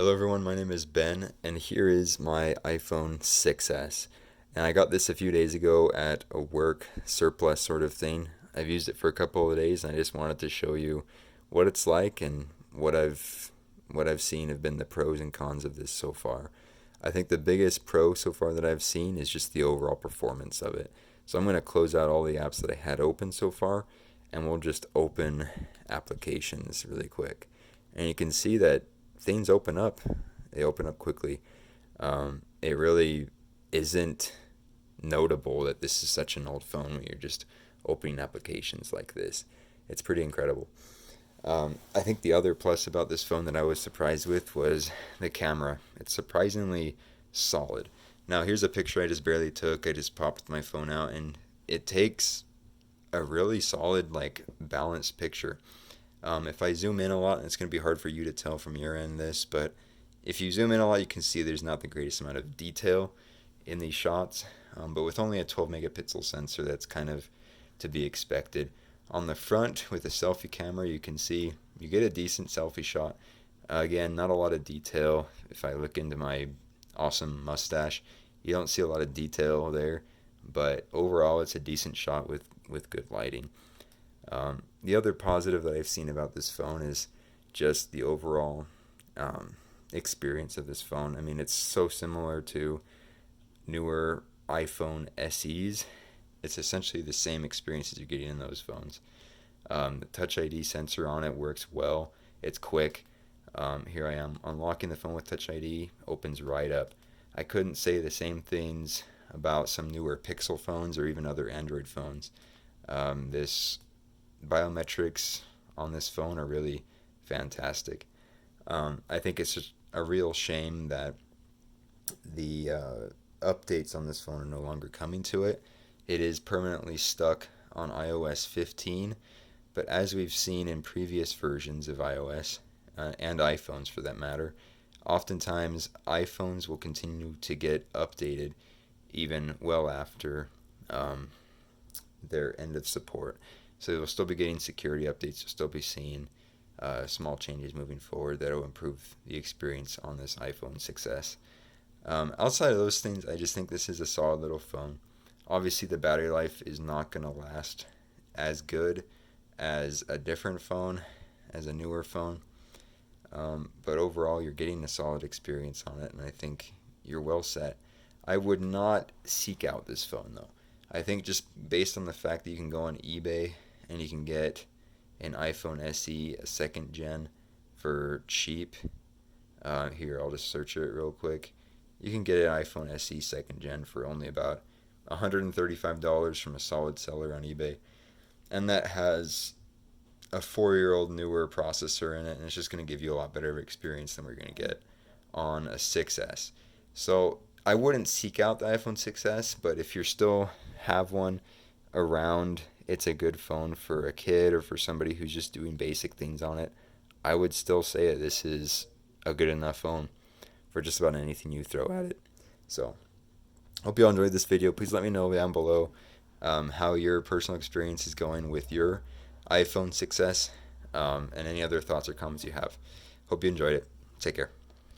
Hello everyone, my name is Ben, and here is my iPhone 6S. And I got this a few days ago at a work surplus sort of thing. I've used it for a couple of days, and I just wanted to show you what it's like and what I've seen have been the pros and cons of this so far. I think the biggest pro so far that I've seen is just the overall performance of it. So I'm going to close out all the apps that I had open so far, and we'll just open applications really quick. And you can see that things open up. They open up quickly. It really isn't notable that this is such an old phone when you're just opening applications like this. It's pretty incredible. I think the other plus about this phone that I was surprised with was the camera. It's surprisingly solid. Now, here's a picture I just barely took. I just popped my phone out, and it takes a really solid, like, balanced picture. If I zoom in a lot, it's going to be hard for you to tell from your end this, but if you zoom in a lot, you can see there's not the greatest amount of detail in these shots. But with only a 12 megapixel sensor, that's kind of to be expected. On the front, with a selfie camera, you can see you get a decent selfie shot. Again, not a lot of detail. If I look into my awesome mustache, you don't see a lot of detail there, but overall, it's a decent shot with good lighting. The other positive that I've seen about this phone is just the overall experience of this phone. I mean, it's so similar to newer iPhone SEs. It's essentially the same experience as you're getting in those phones. The Touch ID sensor on it works well. It's quick. Here I am unlocking the phone with Touch ID, opens right up. I couldn't say the same things about some newer Pixel phones or even other Android phones. This biometrics on this phone are really fantastic. I think it's just a real shame that the updates on this phone are no longer coming to it. It is permanently stuck on iOS 15, but as we've seen in previous versions of iOS, and iPhones for that matter, oftentimes iPhones will continue to get updated even well after their end of support. So you'll still be getting security updates. You'll still be seeing small changes moving forward that will improve the experience on this iPhone 6S. Outside of those things, I just think this is a solid little phone. Obviously, the battery life is not going to last as good as a different phone, as a newer phone. But overall, you're getting a solid experience on it, and I think you're well set. I would not seek out this phone, though. I think just based on the fact that you can go on eBay and you can get an iPhone SE, a second gen, for cheap. Here, I'll just search it real quick. You can get an iPhone SE second gen for only about $135 from a solid seller on eBay. And that has a 4-year-old newer processor in it, and it's just going to give you a lot better experience than we're going to get on a 6S. So I wouldn't seek out the iPhone 6S, but if you still have one around, it's a good phone for a kid or for somebody who's just doing basic things on it. I would still say that this is a good enough phone for just about anything you throw at it. So, hope you all enjoyed this video. Please let me know down below how your personal experience is going with your iPhone 6S, and any other thoughts or comments you have. Hope you enjoyed it. Take care.